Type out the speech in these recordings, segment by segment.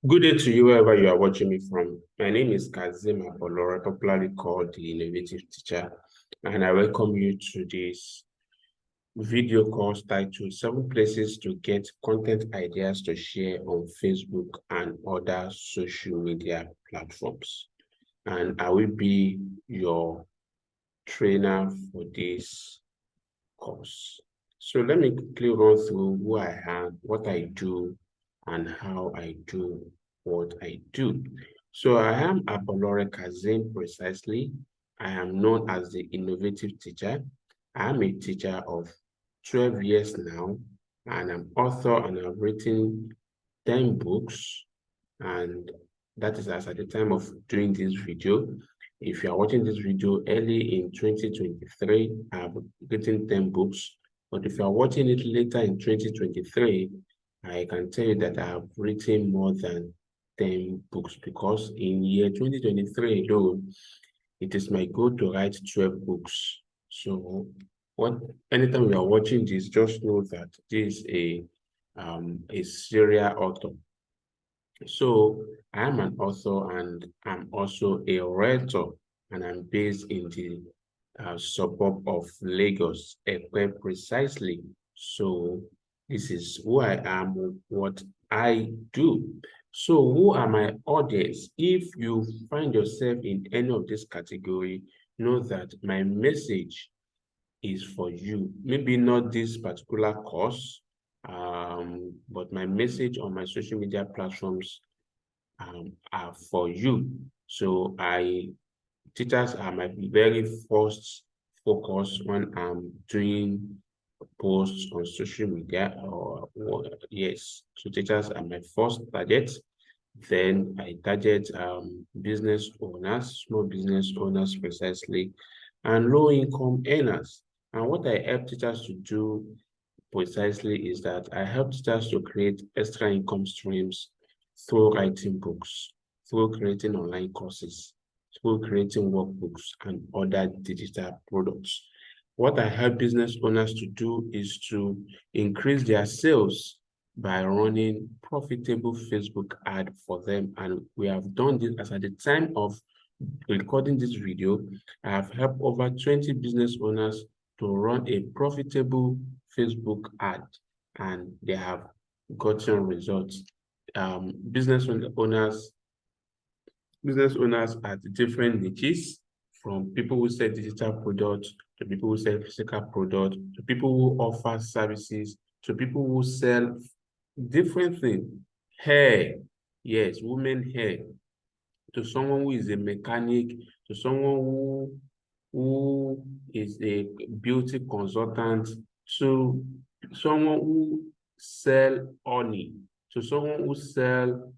Good day to you wherever you are watching me from. My name is Kazim Abolore, popularly called the Innovative Teacher, and I welcome you to this video course titled 7 Places to Get Content Ideas to Share on Facebook and Other Social Media Platforms. And I will be your trainer for this course. So let me quickly run through who I am, what I do, and how I do what I do. So I am Abolore Kazim precisely. I am known as the Innovative Teacher. I am a teacher of 12 years now, and I'm author and I've written 10 books, and that is as at the time of doing this video. If you are watching this video early in 2023, I have written 10 books. But if you are watching it later in 2023, I can tell you that I have written more than 10 books, because in year 2023 alone, it is my goal to write 12 books. So anytime you are watching this, just know that this is a serial author. So I am an author and I'm also a writer, and I'm based in the suburb of Lagos, Ekpe precisely. So this is who I am, what I do. So who are my audience? If you find yourself in any of this category, know that my message is for you. Maybe not this particular course, but my message on my social media platforms are for you. So teachers are my very first focus when I'm doing posts on social media, or yes. So teachers are my first target. Then I target business owners, small business owners precisely, and low income earners. And what I help teachers to do precisely is that I help teachers to create extra income streams through writing books, through creating online courses, through creating workbooks and other digital products. What I help business owners to do is to increase their sales by running profitable Facebook ad for them. And we have done this. As at the time of recording this video, I have helped over 20 business owners to run a profitable Facebook ad, and they have gotten results. Business owners at different niches, from people who sell digital products to people who sell physical products to people who offer services to people who sell different things. Hair, yes, women hair, to someone who is a mechanic, to someone who is a beauty consultant, to someone who sell honey, to someone who sell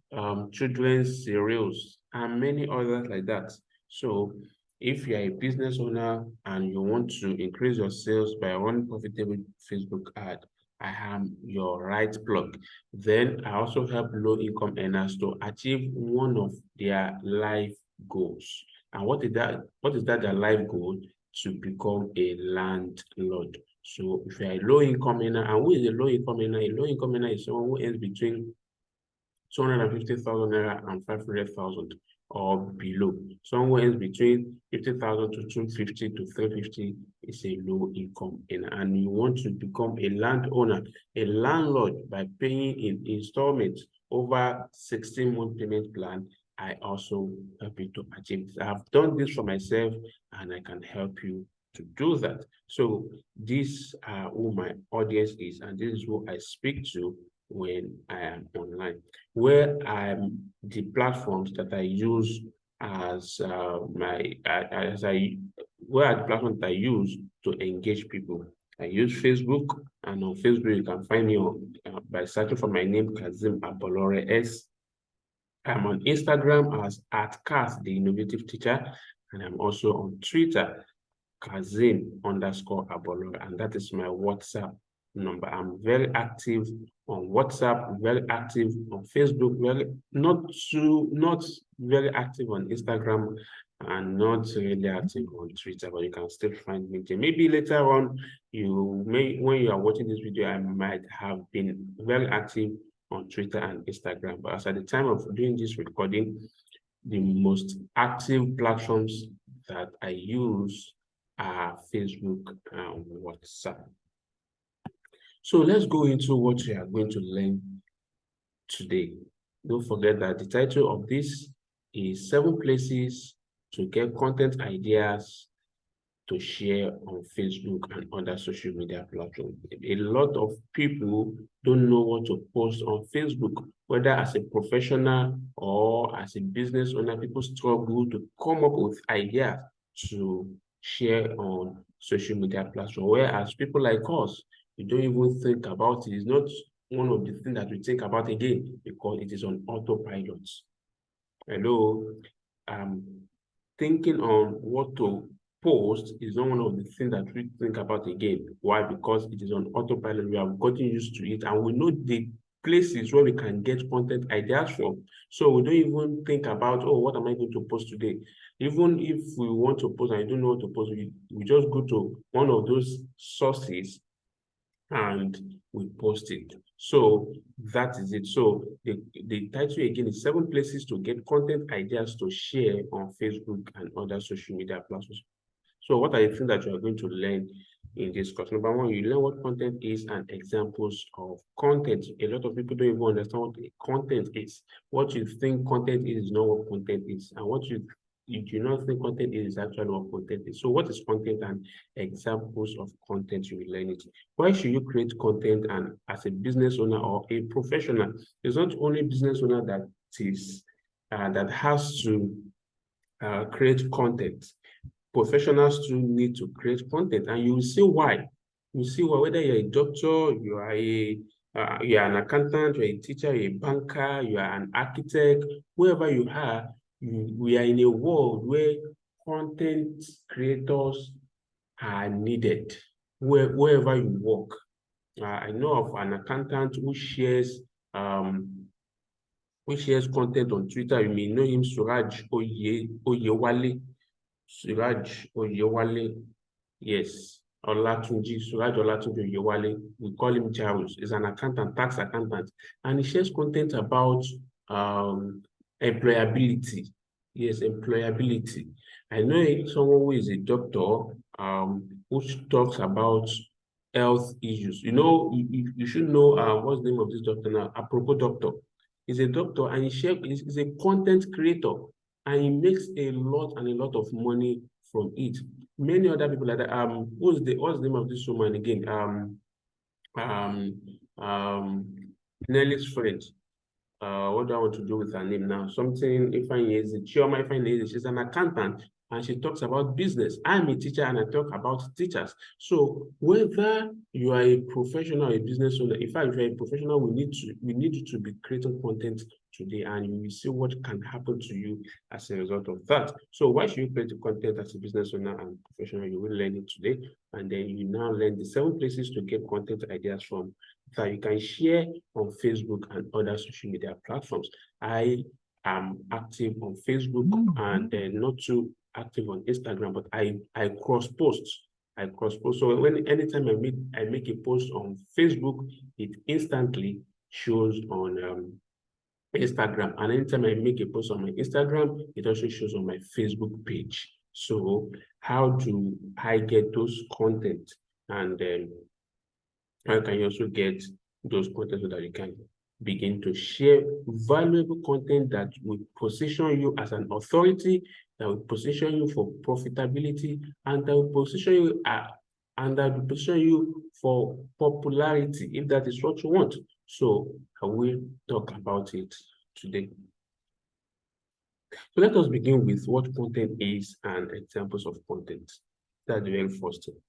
children's cereals, and many others like that. So if you are a business owner and you want to increase your sales by running profitable Facebook ad, I am your right plug. Then I also help low-income earners to achieve one of their life goals. And what is that? What is that their life goal? To become a landlord. So if you're a low-income earner, and who is a low-income earner? A low-income earner is someone who earns between 250,000 naira and 500,000 or below. Someone else between 50,000 to 250 to 350 is a low income earner. And you want to become a landowner, a landlord, by paying in installments over 16-month payment plan. I also help you to achieve this. I have done this for myself, and I can help you to do that. So these are who my audience is, and this is who I speak to when I am online. Where the platforms that I use as where are the platforms that I use to engage people? I use Facebook, and on Facebook you can find me by searching for my name, Kazim Abolore S. I'm on Instagram as @Kaz, the Innovative Teacher, and I'm also on Twitter, Kazim_Abolore, and that is my WhatsApp number. I'm very active on WhatsApp, very active on Facebook, not very active on Instagram, and not really active on Twitter, but you can still find me there. Maybe later on, when you are watching this video, I might have been very active on Twitter and Instagram. But as at the time of doing this recording, the most active platforms that I use are Facebook and WhatsApp. So let's go into what we are going to learn today. Don't forget that the title of this is 7 places to get content ideas to share on Facebook and other social media platforms. A lot of people don't know what to post on Facebook, whether as a professional or as a business owner. People struggle to come up with ideas to share on social media platforms, whereas people like us, we don't even think about it. It's not one of the things that we think about again because it is on autopilot. Hello, thinking on what to post is not one of the things that we think about again. Why? Because it is on autopilot. We have gotten used to it and we know the places where we can get content ideas from. So we don't even think about, oh, what am I going to post today? Even if we want to post and I don't know what to post, we just go to one of those sources and we post it. So that is it. So the title again is 7 places to get content ideas to share on Facebook and other social media platforms. So what are the things that you are going to learn in this course? Number 1, you learn what content is and examples of content. A lot of people don't even understand what content is. What you think content is not what content is. And what you do not think content is actually what content is. So what is content and examples of content you will learn it? Why should you create content? And as a business owner or a professional, it's not only business owner that has to create content. Professionals too need to create content, and you will see why. You see why, whether you're a doctor, you are an accountant, you're a teacher, you're a banker, you are an architect, wherever you are, we are in a world where content creators are needed wherever you work. I know of an accountant who shares content on Twitter. You may know him, Suraj Oyewale. Suraj Oyewale, yes, Suraj Olatunji Oyewale, we call him Charles. He's an accountant, tax accountant, and he shares content about employability. Yes, employability. I know someone who is a doctor who talks about health issues. You know, you should know what's the name of this doctor now? Apropos doctor. He's a doctor and he's a content creator. And he makes a lot of money from it. Many other people like that. What's the name of this woman again? Nelly's friend. What do I want to do with her name now? Something Chioma Ifeanyi. She's an accountant and she talks about business. I'm a teacher and I talk about teachers. So whether you are a professional or a business owner, in fact, if you're a professional, we need you to be creating content today, and you will see what can happen to you as a result of that. So why should you create content as a business owner and professional? You will learn it today, and then you now learn the 7 places to get content ideas from that you can share on Facebook and other social media platforms. I am active on Facebook and not too active on Instagram, but I cross post. So anytime I make a post on Facebook, it instantly shows on Instagram, and anytime I make a post on my Instagram, it also shows on my Facebook page. So how do I get those content, and how can you also get those content so that you can begin to share valuable content that will position you as an authority, that will position you for profitability, and that will position you for popularity, if that is what you want. So I will talk about it today. So let us begin with what content is and examples of content. That's the very first thing.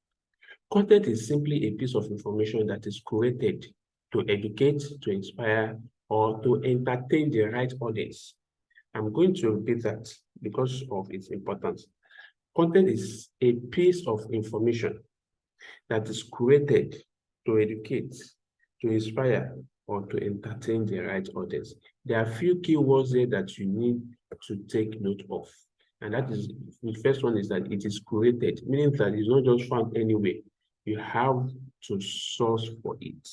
Content is simply a piece of information that is created to educate, to inspire, or to entertain the right audience. I'm going to repeat that because of its importance. Content is a piece of information that is created to educate, to inspire, or to entertain the right audience. There are a few keywords there that you need to take note of. And that is, the first one is that it is created, meaning that it's not just found anywhere. You have to source for it.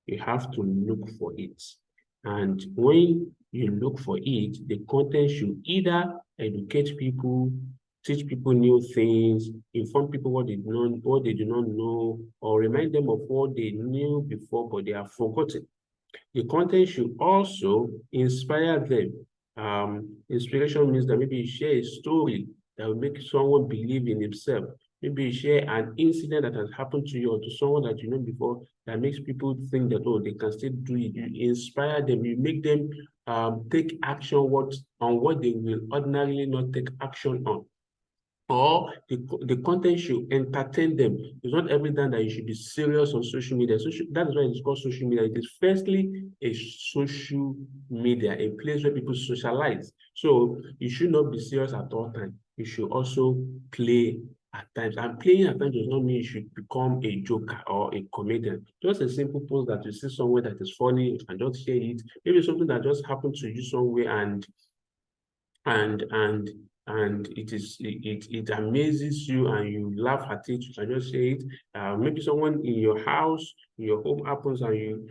You have to look for it. And when you look for it, the content should either educate people, teach people new things, inform people what they do not know, or remind them of what they knew before but they have forgotten. The content should also inspire them. Inspiration means that maybe you share a story that will make someone believe in himself. Maybe you share an incident that has happened to you or to someone that you know before that makes people think that, oh, they can still do it. You inspire them, you make them take action on what they will ordinarily not take action on, or the content should entertain them. It's not every time that you should be serious on social media. That is why it's called social media. It is firstly a social media, a place where people socialize. So you should not be serious at all times. You should also play at times. And playing at times does not mean you should become a joker or a comedian. Just a simple post that you see somewhere that is funny and just share it. Maybe something that just happened to you somewhere and and and it amazes you and you laugh at it. You can just say it. Maybe someone in your house, in your home happens, and you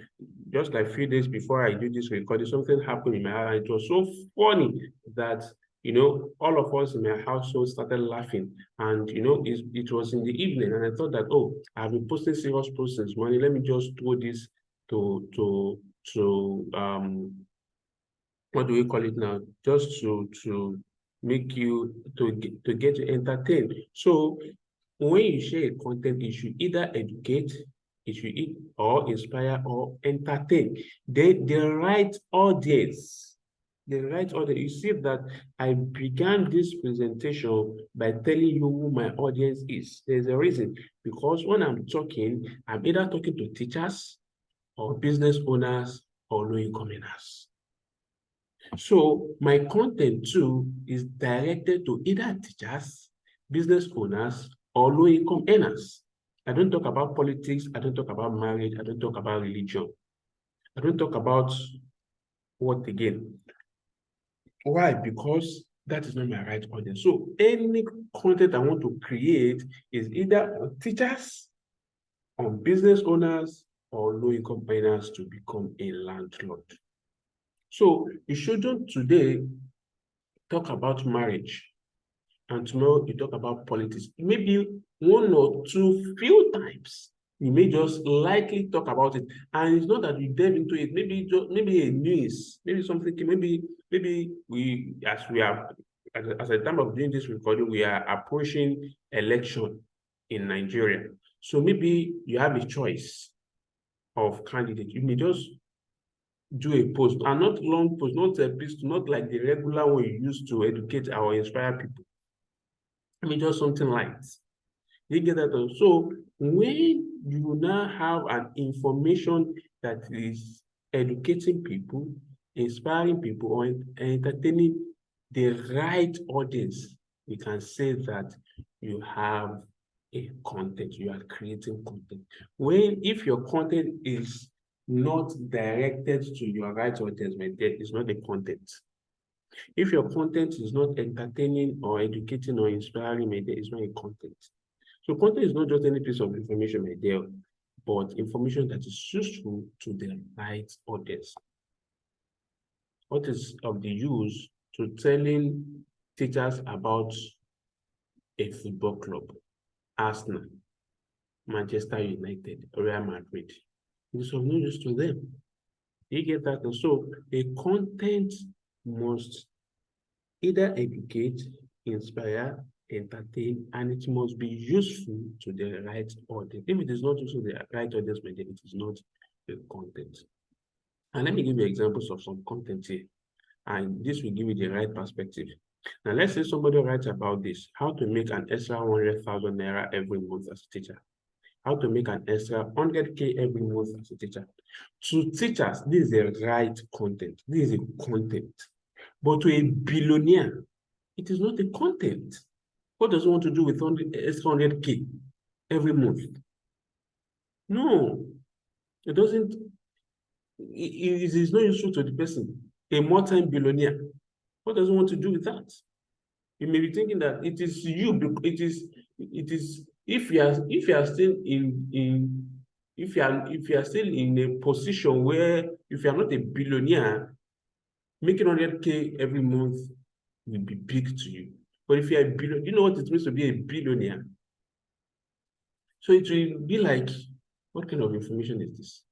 just like a few days before I do this recording, something happened in my house. And it was so funny that all of us in my household started laughing. And it was in the evening, and I thought that, oh, I've been posting serious posts since morning. Let me just throw this to what do we call it now? Just to make you to get you entertained. So when you share a content, it should either educate, or inspire or entertain. The right audience. You see that I began this presentation by telling you who my audience is. There's a reason, because when I'm talking, I'm either talking to teachers or business owners or low-income earners. So my content too is directed to either teachers, business owners, or low-income earners. I don't talk about politics. I don't talk about marriage. I don't talk about religion. I don't talk about what again. Why? Because that is not my right audience. So any content I want to create is either on teachers, on business owners, or low-income earners to become a landlord. So you shouldn't today talk about marriage and tomorrow you talk about politics. Maybe one or two few times you may just lightly talk about it, and it's not that you delve into it. Maybe a news, maybe something. Maybe we, as we are as a time of doing this recording, we are approaching election in Nigeria. So maybe you have a choice of candidate. You may just do a post, and not long post, not a piece, not like the regular one you use to educate or inspire people. I mean, just something light. You get that? So when you now have an information that is educating people, inspiring people, or entertaining the right audience, we can say that you have a content, you are creating content. If your content is not directed to your right audience, that is not a content. If your content is not entertaining or educating or inspiring, it's not a content. So content is not just any piece of information, my dear, but information that is useful to the right audience. What is of the use to telling teachers about a football club, Arsenal, Manchester United, Real Madrid? It is of no use to them. You get that? And so a content must either educate, inspire, entertain, and it must be useful to the right audience. If it is not useful to the right audience, then it is not the content. And let me give you examples of some content here, and this will give you the right perspective. Now, let's say somebody writes about this: how to make an extra 100,000 naira every month as a teacher. How to make an extra 100K every month as a teacher. To teachers, this is the right content. This is a content. But to a billionaire, it is not a content. What does he want to do with 100K every month? No, it doesn't. It is not useful to the person. A multi-billionaire, what does he want to do with that? You may be thinking that it is you. It is. If you are still if you are still in a position where if you are not a billionaire, making 100K every month will be big to you. But if you are a billionaire, you know what it means to be a billionaire? So it will be like, what kind of information is this?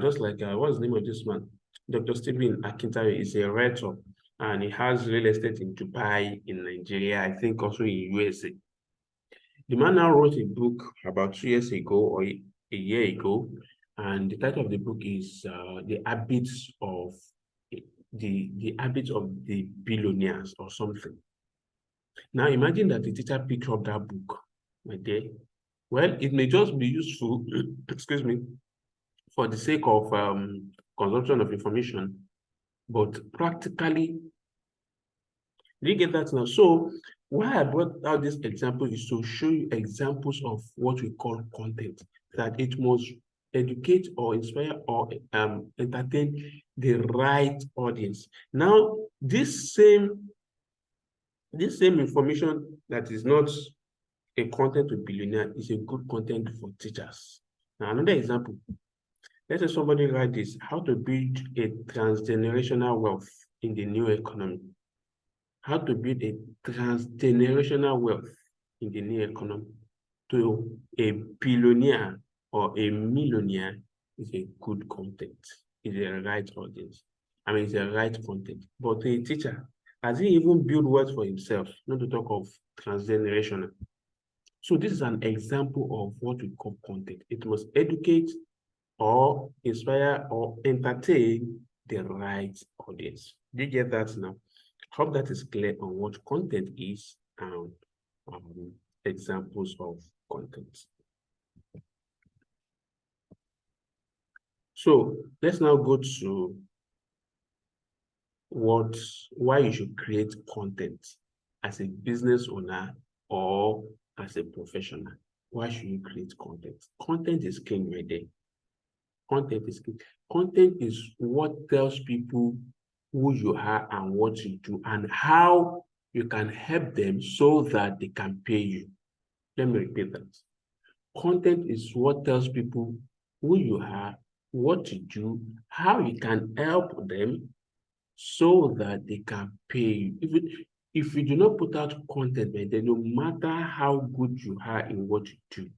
Just like, what's the name of this man? Dr. Stephen Akintayo is a writer, and he has real estate in Dubai, in Nigeria, I think also in USA. The man now wrote a book about 2 years ago or a year ago, and the title of the book is The Habits of the Habits of the Billionaires or something. Now imagine that the teacher picked up that book, okay? Well, it may just be useful, excuse me, for the sake of consumption of information, but practically, do you get that now? So why I brought out this example is to show you examples of what we call content, that it must educate or inspire or entertain the right audience. Now, this same information that is not a content to billionaire is a good content for teachers. Now, another example, let's say somebody write this, how to build a transgenerational wealth in the new economy. How to build a transgenerational wealth in the new economy to a billionaire or a millionaire is a good content, is a right audience. I mean, it's a right content. But a teacher, has he even built wealth for himself, not to talk of transgenerational? So this is an example of what we call content. It must educate or inspire or entertain the right audience. Do you get that now? Hope that is clear on what content is and examples of content. So let's now go to why you should create content as a business owner or as a professional. Why should you create content? Content is king right there. Content is king. Content is what tells people who you are and what you do and how you can help them so that they can pay you. Let me repeat that. Content is what tells people who you are, what you do, how you can help them so that they can pay you. If you do not put out content, then no matter how good you are in what you do,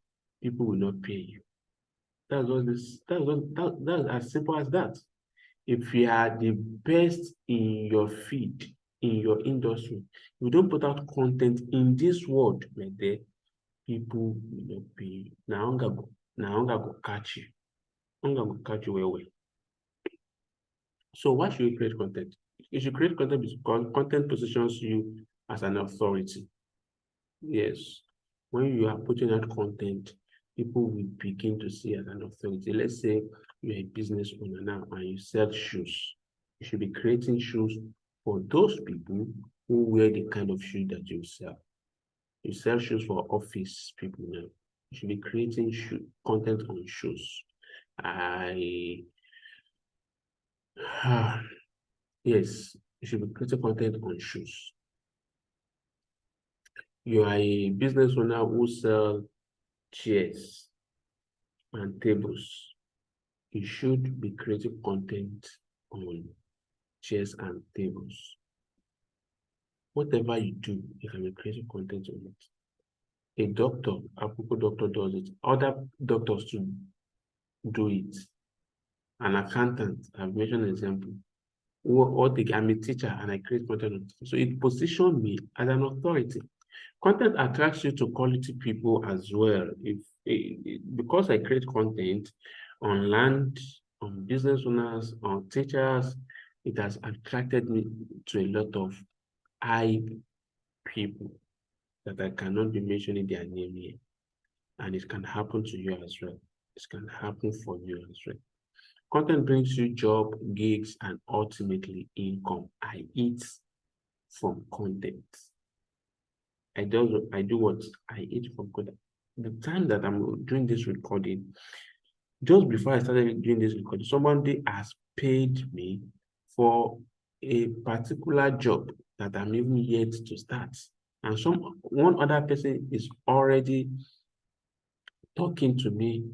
people will not pay you. That's as simple as that. If you are the best in your field, in your industry, you don't put out content in this world, there, people will not pay you. Now hunger go catch you. Hunger go catch you well. So why should you create content? You should create content because content positions you as an authority. Yes. When you are putting out content, people will begin to see as an authority. Let's say you're a business owner now and you sell shoes. You should be creating shoes for those people who wear the kind of shoes that you sell. You sell shoes for office people now. You should be creating content on shoes. Yes, you should be creating content on shoes. You are a business owner who sells chairs and tables. You should be creating content on chairs and tables. Whatever you do, you can be creating content on it. A doctor, a doctor does it. Other doctors to do it. An accountant, I've mentioned an example. I'm a teacher and I create content. So it positions me as an authority. Content attracts you to quality people as well. Because I create content on land, on business owners, on teachers, it has attracted me to a lot of high people that I cannot be mentioning their name here. And it can happen to you as well. It can happen for you as well. Content brings you job, gigs, and ultimately income. I eat from content. I do what? I eat from content. The time that I'm doing this recording, just before I started doing this recording, somebody has paid me for a particular job that I'm even yet to start. And one other person is already talking to me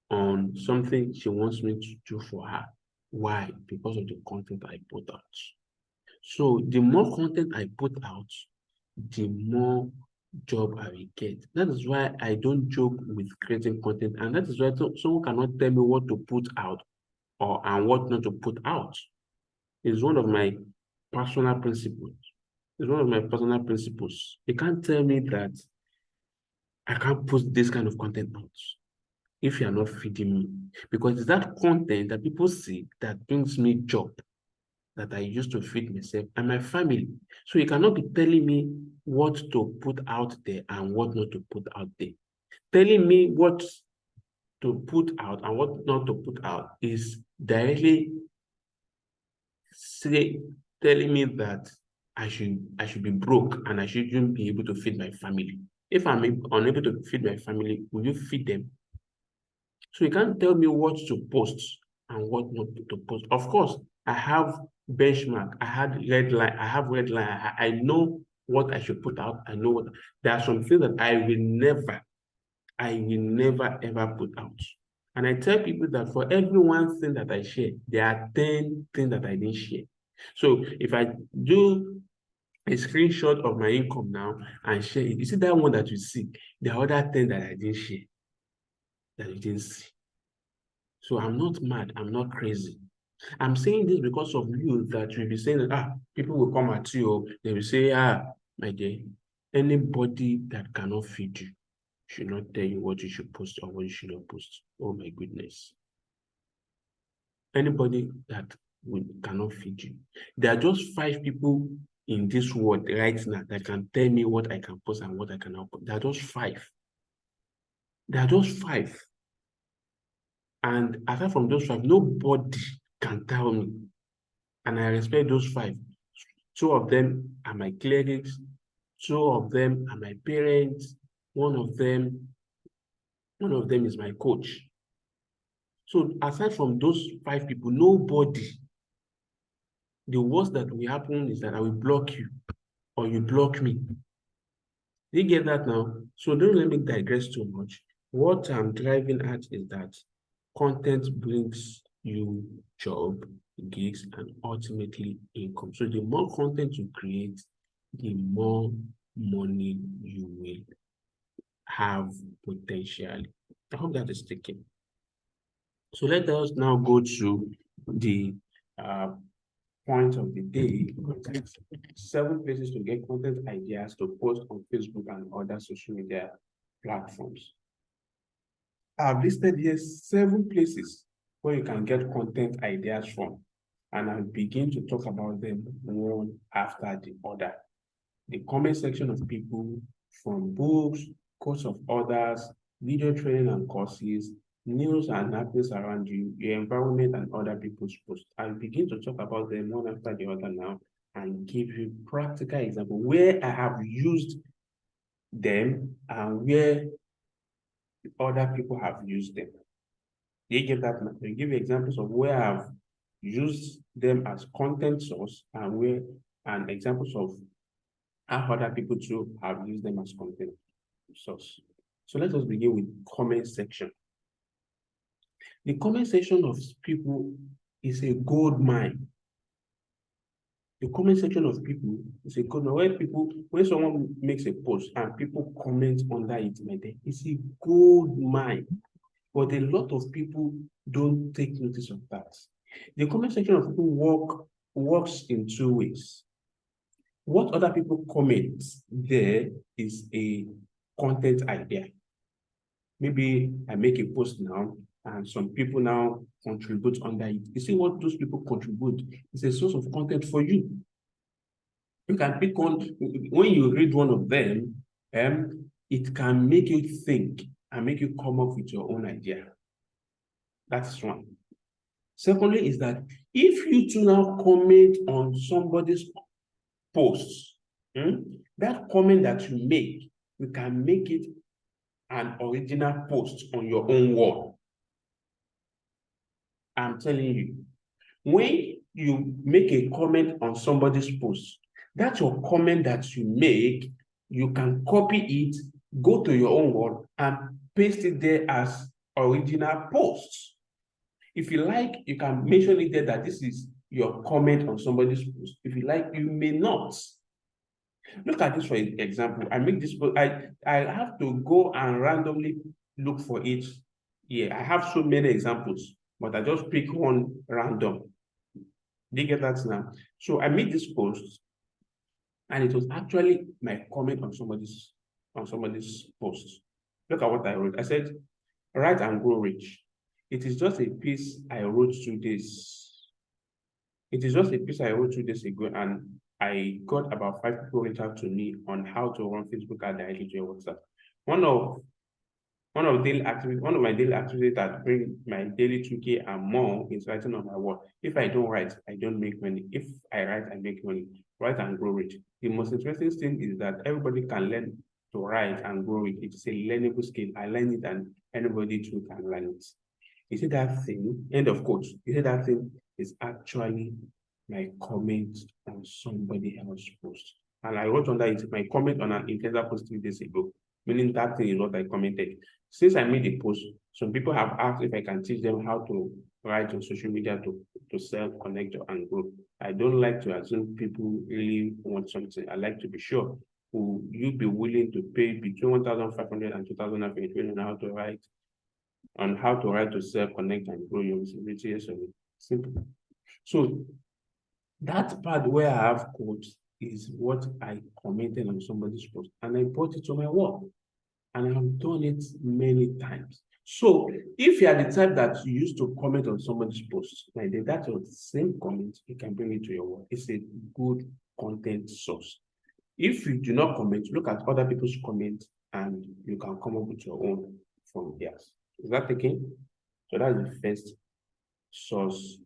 on something she wants me to do for her. Why? Because of the content I put out. So the more content I put out, the more job I will get. That is why I don't joke with creating content, and that is why someone cannot tell me what to put out and what not to put out. It's one of my personal principles. It's one of my personal principles. You can't tell me that I can't post this kind of content out if you are not feeding me, because it's that content that people see that brings me job that I use to feed myself and my family. So you cannot be telling me what to put out there and what not to put out there. Telling me what to put out and what not to put out is directly telling me that I should be broke and I shouldn't be able to feed my family. If I'm unable to feed my family, will you feed them? So you can't tell me what to post and what not to post. Of course, I have benchmark. I have red line. I know what I should put out. I know what there are some things that I will never ever put out. And I tell people that for every one thing that I share, there are 10 things that I didn't share. So if I do a screenshot of my income now and share it, you see that one that you see, the other 10 that I didn't share, that you didn't see. So I'm not mad, I'm not crazy. I'm saying this because of you that you'll be saying that people will come at you, they will say, my dear, anybody that cannot feed you should not tell you what you should post or what you should not post. Oh my goodness. Anybody that cannot feed you. There are just 5 people in this world right now that can tell me what I can post and what I cannot post. There are just 5. There are just 5. And aside from those 5, nobody can tell me. And I respect those 5. 2 of them are my clerics. 2 of them are my parents. One of them is my coach. So aside from those 5 people, nobody. The worst that will happen is that I will block you or you block me. You get that now? So don't let me digress too much. What I'm driving at is that content brings you job, gigs, and ultimately income. So the more content you create, the more money you will have potentially. I hope that is taken. So let us now go to the point of the day. 7 places to get content ideas to post on Facebook and other social media platforms. I've listed here 7 places where you can get content ideas from, and I'll begin to talk about them one after the other. The comment section of people, from books, quotes of others, video training and courses, news and happenings around you, your environment, and other people's posts. I'll begin to talk about them one after the other now and give you practical example where I have used them and where other people have used them. They give examples of where I've used them as content source and examples of how other people too have used them as content source. So let us begin with comment section. The comment section of people is a gold mine. The comment section of people is a gold mine. When someone makes a post and people comment under it, it's a gold mine. But a lot of people don't take notice of that. The comment section of people works in 2 ways. What other people comment there is a content idea. Maybe I make a post now and some people now contribute under it. You see what those people contribute is a source of content for you. You can pick one. When you read one of them, it can make you think and make you come up with your own idea. That's one. Secondly, is that if you too now comment on somebody's post, that comment that you make, you can make it an original post on your own wall. I'm telling you, when you make a comment on somebody's post, that's your comment that you make, you can copy it, go to your own wall, and paste it there as original post. If you like, you can mention it there that this is your comment on somebody's post. If you like, you may not. Look at this for example. I make this post. I have to go and randomly look for it. Yeah, I have so many examples, but I just pick one random. Do you get that now? So I made this post, and it was actually my comment on somebody's post. Look at what I wrote. I said, "Write and grow rich." It is just a piece I wrote 2 days. It is just a piece I wrote 2 days ago, and I got about 5 people reach out to me on how to run Facebook ad directly to your WhatsApp. One of my daily activities that bring my daily 2K and more is writing on my wall. If I don't write, I don't make money. If I write, I make money. Write and grow rich. The most interesting thing is that everybody can learn to write and grow it. It's a learnable skill. I learn it, and anybody too can learn it. You see that thing, end of quote. You see that thing is actually my comment on somebody else's post. And I wrote under it my comment on an Intenda post 3 days ago, meaning that thing is what I commented. Since I made a post, some people have asked if I can teach them how to write on social media to sell, connect, and grow. I don't like to assume people really want something. I like to be sure. Will you be willing to pay between 1,500 and 2,000 on how to write to sell, connect, and grow your visibility? Yes or no? Simple. So that part where I have quotes is what I commented on somebody's post, and I brought it to my wall. And I've done it many times. So if you are the type that you used to comment on somebody's post, like that's your same comment, you can bring it to your wall. It's a good content source. If you do not comment, look at other people's comments, and you can come up with your own from theirs. Is that okay? So that's the first source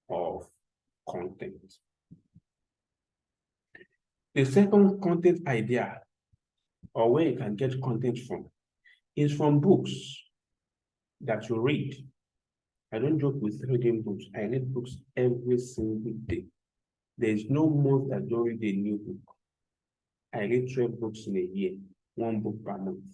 of content. The second content idea, or where you can get content from, is from books that you read. I don't joke with reading books. I read books every single day. There is no month that I don't read a new book. I read 12 books in a year, 1 book per month.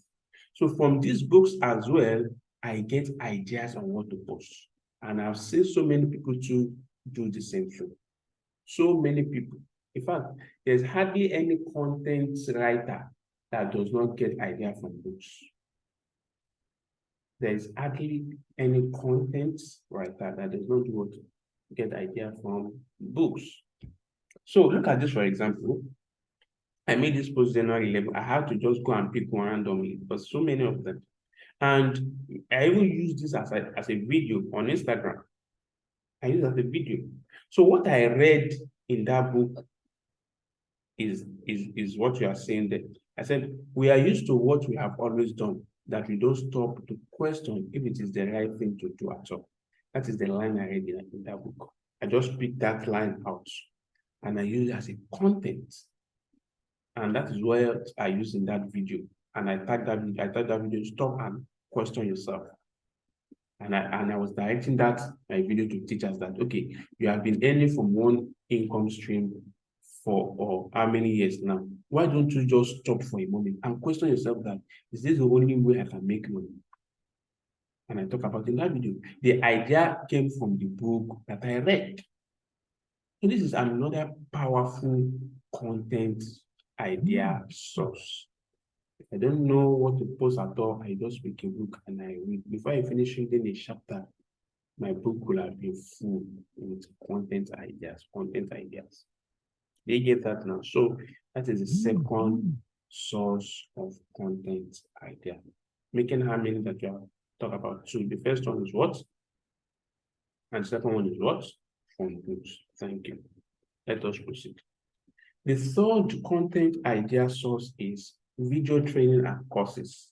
So from these books as well, I get ideas on what to post. And I've seen so many people to do the same thing. So many people. In fact, there's hardly any content writer that does not get idea from books. There is hardly any content writer that does not get idea from books. So look at this, for example. I made this post January 11. I had to just go and pick one randomly, but so many of them. And I even use this as a video on Instagram. I use it as a video. So what I read in that book is what you are saying there. I said, we are used to what we have always done, that we don't stop to question if it is the right thing to do at all. That is the line I read in that book. I just picked that line out and I use it as a content. And that is where I use in that video. And I tagged that video, stop and question yourself. And I was directing my video to teachers that, okay, you have been earning from one income stream for how many years now? Why don't you just stop for a moment and question yourself that, is this the only way I can make money? And I talk about in that video. The idea came from the book that I read. So this is another powerful content idea source. If I don't know what to post at all, I just pick a book and I read. Before I finish reading a chapter, my book will have been full with content ideas. They get that now. So that is the second source of content idea. Making how many that you have talked about? Two. The first one is what? And the second one is what? From books. Thank you. Let us proceed. The third content idea source is video training and courses.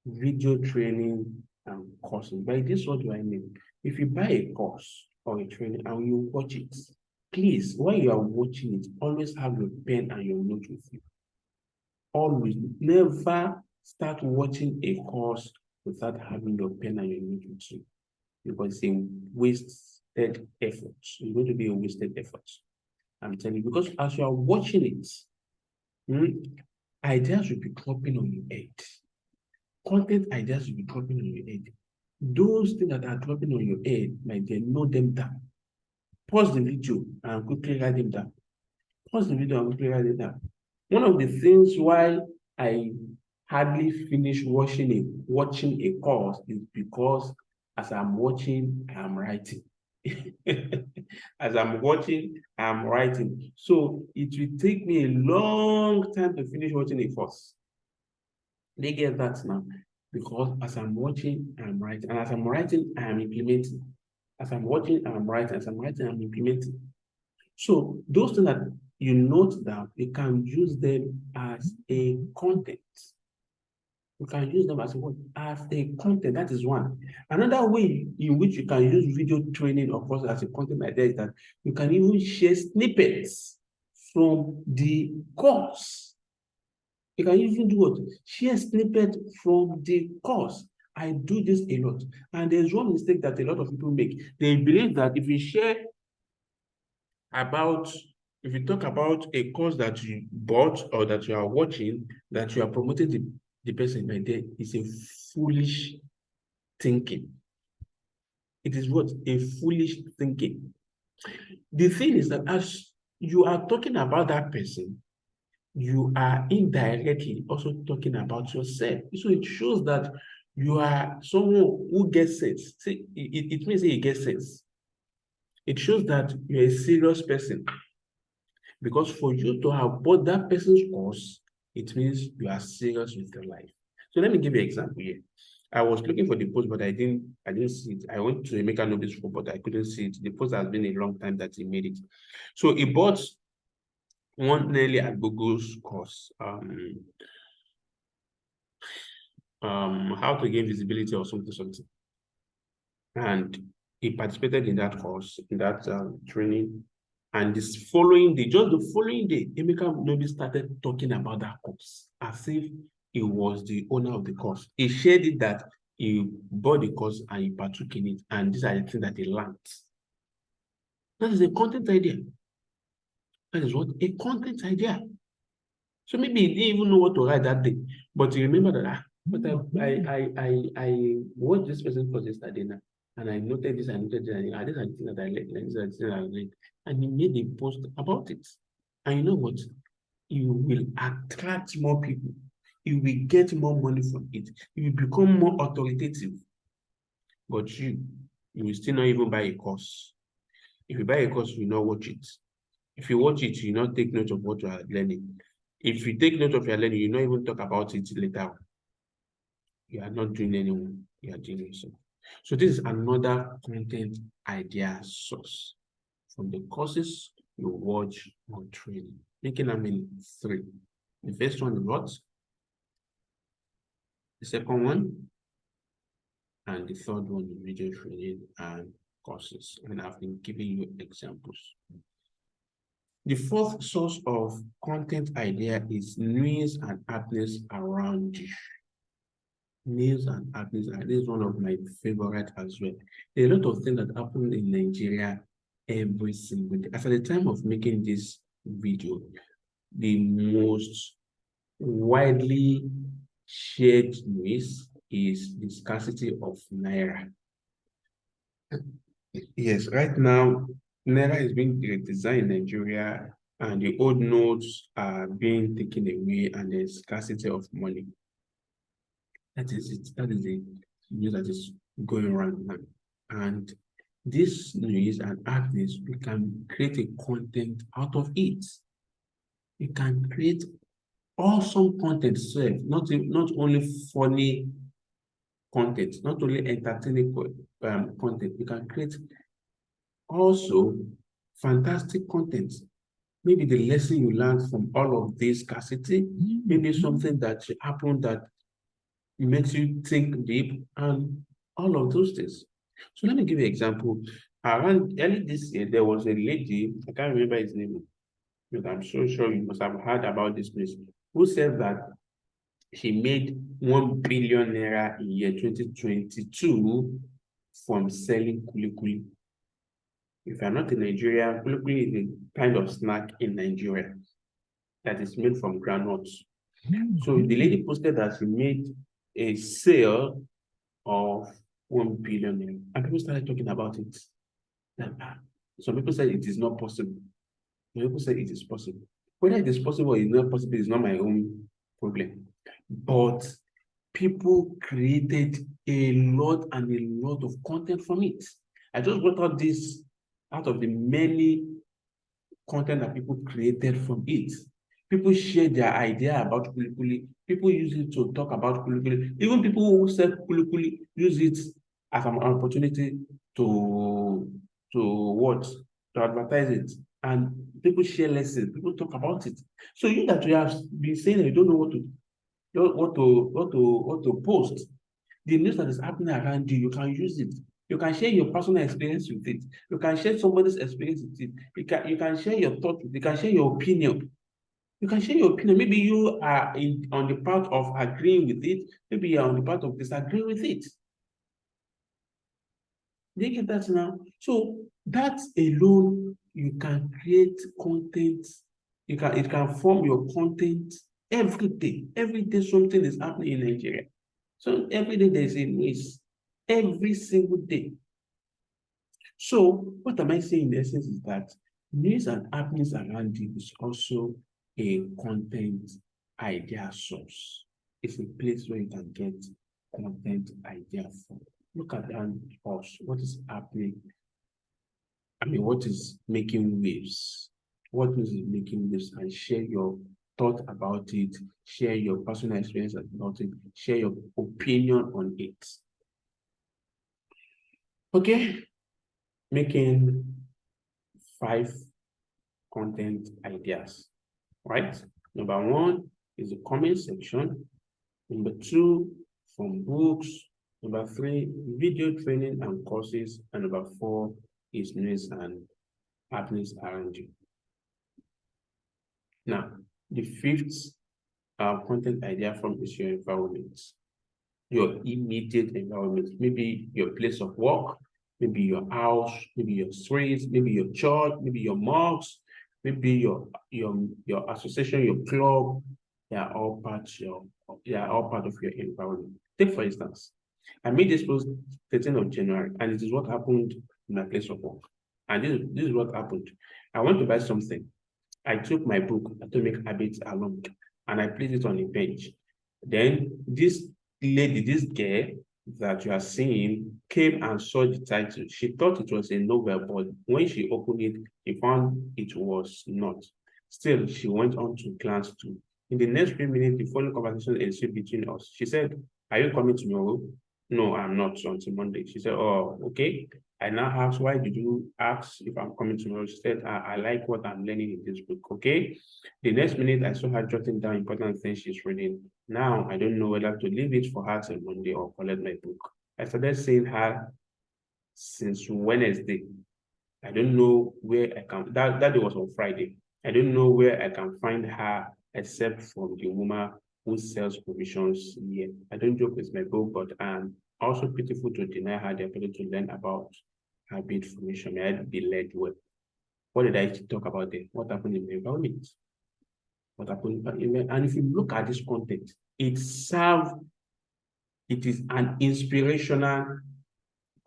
Video training and courses. By this, what do I mean? If you buy a course or a training and you watch it, please, while you are watching it, always have your pen and your note with you. Always. Never start watching a course without having your pen and your note with you, because it's a wasted effort. It's going to be a wasted effort. I'm telling you, because as you are watching it, ideas will be dropping on your head. Content ideas will be dropping on your head. Those things that are dropping on your head, my dear, note them down. Pause the video and quickly write them down. Pause the video and quickly write them down. One of the things why I hardly finish watching a course is because as I'm watching, I'm writing. As I'm watching, I'm writing. So it will take me a long time to finish watching a course. They get that now because as I'm watching, I'm writing. And as I'm writing, I'm implementing. As I'm watching, I'm writing. As I'm writing, I'm implementing. So those things that you note down, you can use them as a content. You can use them as a what? As a content. That is one. Another way in which you can use video training, of course, as a content idea is that you can even share snippets from the course. You can even do what? Share snippet from the course. I do this a lot. And there's one mistake that a lot of people make. They believe that if you share about, if you talk about a course that you bought or that you are watching, that you are promoting the person right there, is a foolish thinking. It is what? A foolish thinking. The thing is that as you are talking about that person, you are indirectly also talking about yourself. So it shows that you are someone who gets sense. See, it means that you get sense. It shows that you're a serious person. Because for you to have bought that person's course, it means you are serious with your life. So let me give you an example here. I was looking for the post, but I didn't see it. I went to Emeka Nobody's school, but I couldn't see it. The post has been a long time that he made it. So he bought one nearly at Google's course, how to gain visibility or something. And he participated in that course, in that training. And this following day, just the following day, Emeka Nobi started talking about that course as if he was the owner of the course. He shared it that he bought the course and he partook in it, and these are the things that he learned. That is a content idea. That is what? A content idea. So maybe he didn't even know what to write that day, but he remembered that, but I watched this person's course yesterday now, and I noted this, and these are the things that I learned, and these are the things I learned. And he made a post about it. And you know what? You will attract more people. You will get more money from it. You will become more authoritative. But you will still not even buy a course. If you buy a course, you will not watch it. If you watch it, you will not take note of what you are learning. If you take note of your learning, you will not even talk about it later. You are not doing anyone. You are doing yourself. So this is another content idea source from the courses you watch or training. Making them in three. The first one is what? The second one, and the third one is video training and courses. And I've been giving you examples. The fourth source of content idea is news and happenings around you. News and happenings, and this is one of my favorite as well. There are a lot of things that happen in Nigeria every single day. As at the time of making this video, the most widely shared news is the scarcity of Naira. Yes, right now, Naira is being redesigned in Nigeria, and the old notes are being taken away, and there's scarcity of money. That is it. That is the news that is going around now. And this news and artists, we can create a content out of it. We can create awesome content itself, not only funny content, not only entertaining content. We can create also fantastic content. Maybe the lesson you learned from all of this scarcity, maybe something that happened that makes you think deep, and all of those things. So let me give you an example. Around early this year, there was a lady, I can't remember his name, but I'm so sure you must have heard about this place, who said that she made 1 billion naira in year 2022 from selling kulikuli. If you're not in Nigeria, kulikuli is a kind of snack in Nigeria that is made from groundnuts. So the lady posted that she made a sale of 1 billion. And people started talking about it. Some people said it is not possible. Some people said it is possible. Whether it is possible or it is not possible is not my own problem. But people created a lot and a lot of content from it. I just brought out this out of the many content that people created from it. People share their idea about kulikuli. People use it to talk about kulikuli. Even people who sell kulikuli use it as an opportunity to what? To advertise it. And people share lessons. People talk about it. So you that you have been saying that you don't know what to post. The news that is happening around you, you can use it. You can share your personal experience with it. You can share somebody's experience with it. You can share your thoughts. You can share your opinion. You can share your opinion. Maybe you are on the part of agreeing with it. Maybe you are on the part of disagreeing with it. Do you get that now? So that alone, you can create content. It can form your content every day. Every day something is happening in Nigeria. So every day there's a news. Every single day. So what am I saying in essence is that news and happenings around you is also a content idea source. It's a place where you can get content idea from. Look at us. What is happening? I mean, what is making waves? What is making waves? And share your thought about it. Share your personal experience about it. Share your opinion on it. Okay, making 5 content ideas, right? Number 1 is the comment section. Number 2, from books. Number 3, video training and courses. And number 4 is news and happenings around you. Now, the 5th content idea from is your environment. Your immediate environment, maybe your place of work, maybe your house, maybe your streets, maybe your church, maybe your mosque, maybe your association, your club. They are all part of your environment. Take for instance, I made this post 13th of January, and it is what happened in my place of work. And this is what happened. I want to buy something. I took my book, Atomic Habits, along, and I placed it on a bench. Then this lady, this girl that you are seeing, came and saw the title. She thought it was a novel, but when she opened it, she found it was not. Still, she went on to glance too. In the next few minutes, the following conversation ensued between us. She said, "Are you coming tomorrow?" "No, I'm not, until Monday." She said, "Oh, okay." I now asked, "Why did you ask if I'm coming tomorrow?" She said, I like what I'm learning in this book." Okay. The next minute, I saw her jotting down important things she's reading. Now, I don't know whether to leave it for her till Monday or collect my book. I started seeing her since Wednesday. I don't know where I can, that day was on Friday. I don't know where I can find her except from the woman who sells provisions here. I don't joke with my book, but I'm also pitiful to deny her the ability to learn about habit formation. May I be led well? What did I talk about there? What happened in the environment? What happened in the, and if you look at this content, it is an inspirational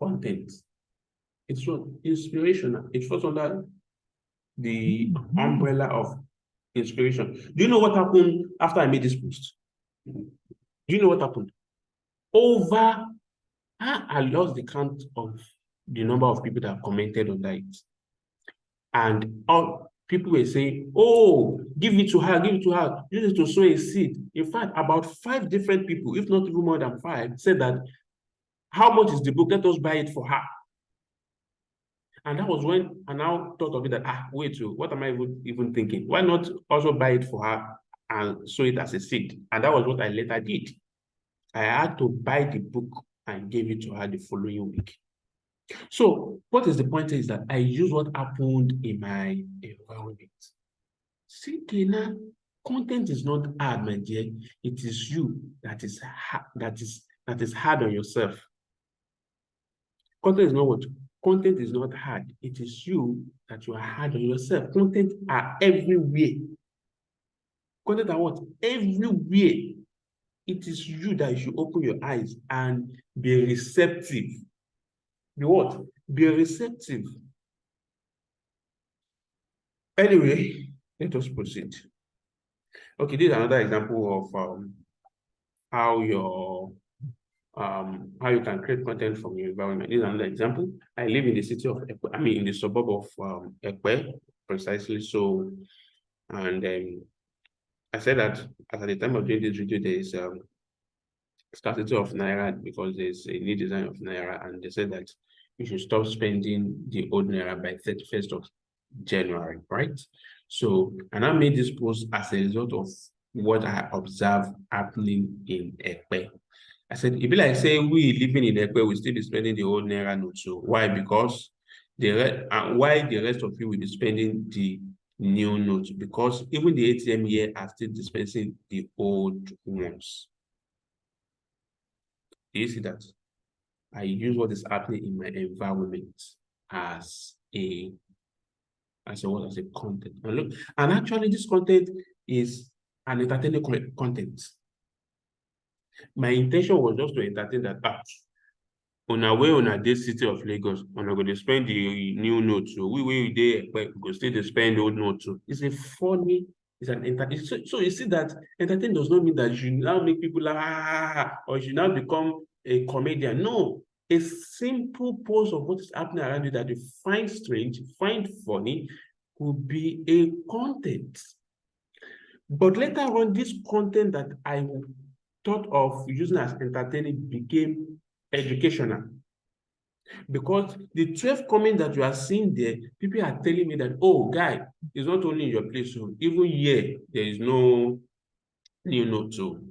content. It's not inspirational. It falls under the umbrella of inspiration. Do you know what happened after I made this post? Do you know what happened? I lost the count of the number of people that have commented on that. And all people were saying, "Oh, give it to her, give it to her. Use it to sow a seed." In fact, about 5 different people, if not even more than 5, said that, "How much is the book? Let us buy it for her." And that was when I now thought of it that, wait, what am I even thinking? Why not also buy it for her and sow it as a seed? And that was what I later did. I had to buy the book and gave it to her the following week. So what is the point is that I use what happened in my environment. See, Tina, content is not hard, my dear. It is you that is hard on yourself. Content is not what? Content is not hard. It is you that you are hard on yourself. Content are everywhere. Content are what? Everywhere. it is you that you should open your eyes and be receptive. Be what? Be receptive. Anyway, let us proceed. Okay, this is another example of how how you can create content from your environment. This is another example. I live in the city of Ekwe, I mean in the suburb of Ekwe, precisely so. And I said that at the time of doing this video, there is scarcity of naira because there's a new design of naira, and they said that you should stop spending the old naira by 31st of January, right? So, and I made this post as a result of what I observed happening in Ekpe. I said, it be like say we living in Ekpe, we still be spending the old naira note. So why? Because why the rest of you will be spending the new note? Because even the ATM here are still dispensing the old ones. Do you see that? I use what is happening in my environment as a content. And look, and actually this content is an entertaining content. My intention was just to entertain that on our way on this city of Lagos, on going to spend the new note. So we there, but we go still to spend the old note. So it's a funny, it's an entertainment. So you see that entertainment does not mean that you should now make people laugh or you should now become a comedian. No, a simple post of what is happening around you that you find strange, find funny, could be a content. But later on, this content that I thought of using as entertaining became educational. Because the 12 comments that you are seeing there, people are telling me that, oh, guy, it's not only in your place, so even here, there is no new note too.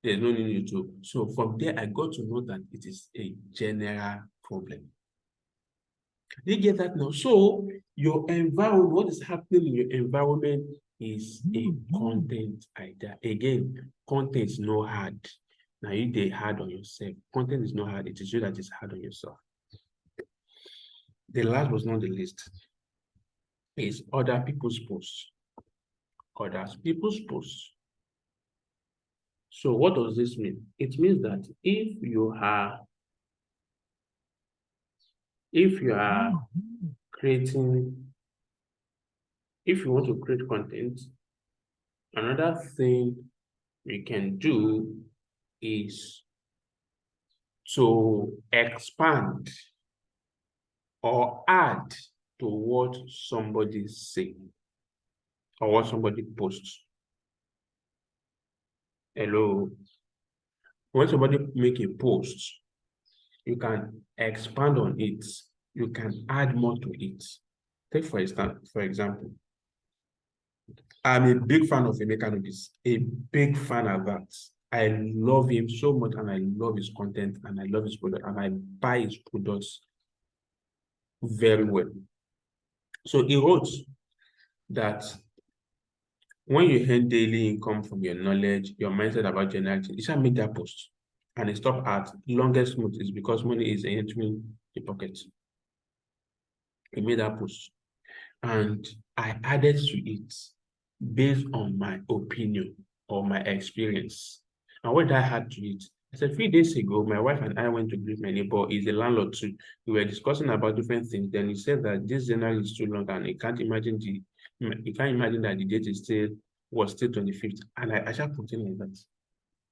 There's no new note too. So from there, I got to know that it is a general problem. Do you get that now? So your environment, what is happening in your environment is a content idea. Again, content is not hard. Now you they hard on yourself. Content is not hard. It is you that is hard on yourself. The last but not the least is other people's posts. Other people's posts. So what does this mean? It means that if you are creating, if you want to create content, another thing you can do is to expand or add to what somebody say or what somebody posts. Hello. When somebody make a post, you can expand on it. You can add more to it. Take for example, I'm a big fan of Emeka Nobis, a big fan of that. I love him so much and I love his content and I love his product and I buy his products very well. So he wrote that when you earn daily income from your knowledge, your mindset about generality, you shall make that post. And it stop at longest route is because money is entering the pocket. He made that post. And I added to it based on my opinion or my experience. And what I had to it, I said 3 days ago, my wife and I went to greet my neighbor. He's a landlord too. We were discussing about different things. Then he said that this January is too long and he can't imagine that the date was still 25th. And I just continued like that.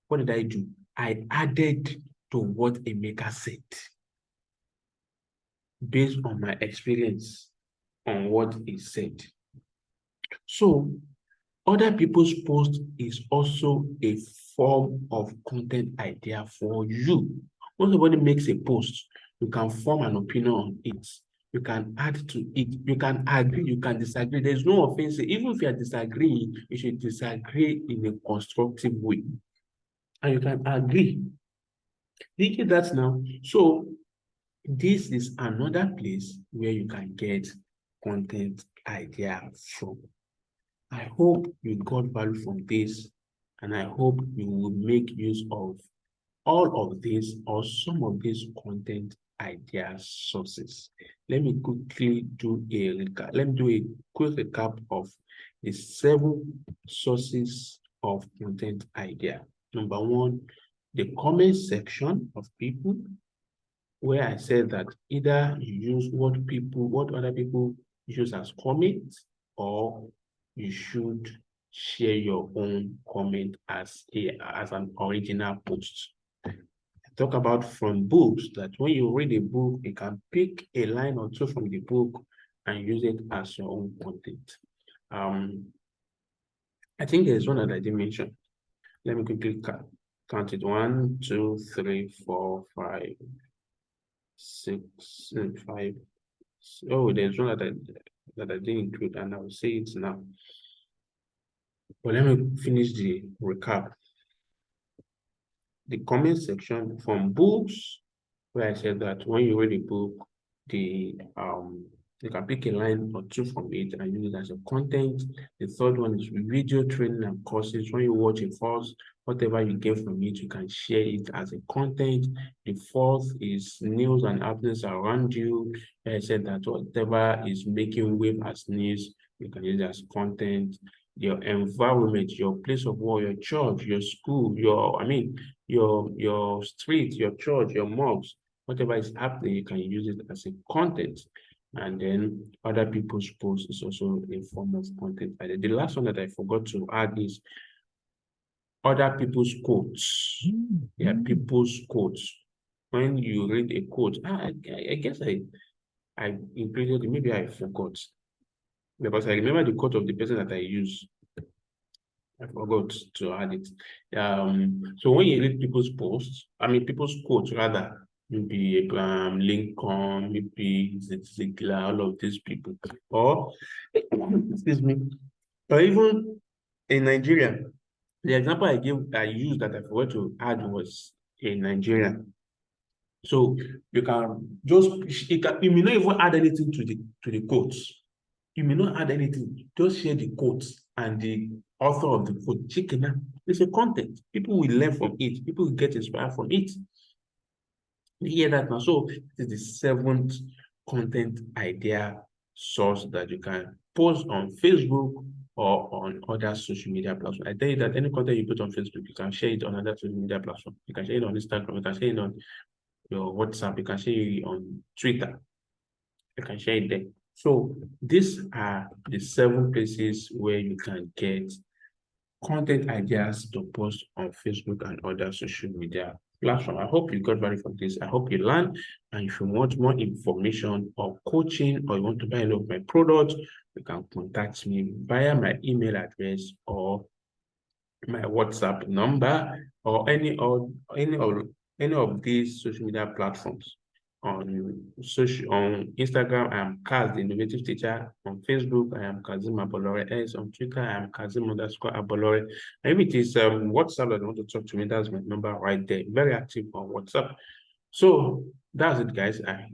What did I do? I added to what Emeka said based on my experience on what he said. So other people's post is also a form of content idea for you. When somebody makes a post, you can form an opinion on it. You can add to it. You can agree, you can disagree. There's no offense. Even if you are disagreeing, you should disagree in a constructive way. And you can agree. You get that now? So this is another place where you can get content idea from. I hope you got value from this, and I hope you will make use of all of this or some of these content idea sources. Let me quickly do a recap. Let me do a quick recap of the 7 sources of content idea. Number one, the comment section of people, where I said that either you use what other people use as comments, or you should share your own comment as an original post. I talk about from books, that when you read a book, you can pick a line or two from the book and use it as your own content. I think there's one that I didn't mention. Let me quickly count it. 1, 2, 3, 4, 5, 6, 5. Oh, there's one that I didn't include, and I'll say it now. But let me finish the recap. The comment section from books, where I said that when you read a book, you can pick a line or two from it and use it as a content. The third one is video training and courses. When you watch a course, whatever you get from it, you can share it as a content. The fourth is news and happenings around you. I said that whatever is making wave as news, you can use it as content. Your environment, your place of work, your church, your school, your street, your church, your mosque, whatever is happening, you can use it as a content. And then other people's posts is also a form of content. And the last one that I forgot to add is other people's quotes. Yeah, people's quotes. When you read a quote, I guess I included it, maybe I forgot. Because I remember the quote of the person that I use. I forgot to add it. So when you read people's posts, people's quotes rather, maybe Abraham Lincoln, maybe Ziegler, all of these people, or excuse me, or even in Nigeria. The example I used that I forgot to add was in Nigeria. So you may not even add anything to the quotes. You may not add anything, just share the quotes and the author of the quote. It's a content. People will learn from it. People will get inspired from it. You hear that now? So this is the 7th content idea source that you can post on Facebook or on other social media platforms. I tell you that any content you put on Facebook, you can share it on other social media platforms. You can share it on Instagram, you can share it on your WhatsApp, you can share it on Twitter. You can share it there. So these are the 7 places where you can get content ideas to post on Facebook and other social media platforms. I hope you got value from this. I hope you learned. And if you want more information or coaching, or you want to buy any of my products, you can contact me via my email address or my WhatsApp number, or any of these social media platforms. On Instagram, I am Kaz, the innovative teacher. On Facebook, I am Kazim Abolore S. On Twitter, I am Kazim_Abolore. Maybe it is WhatsApp that you want to talk to me. That's my number right there. Very active on WhatsApp. So that's it, guys. I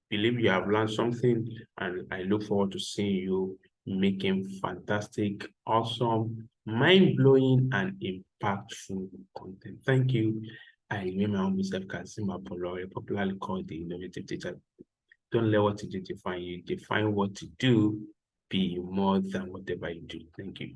believe you have learned something, and I look forward to seeing you making fantastic, awesome, mind-blowing, and impactful content. Thank you. I remain my own myself, Kazim Abolore, popularly called the innovative teacher. Don't let what you do define you. Define what to do. Be more than whatever you do. Thank you.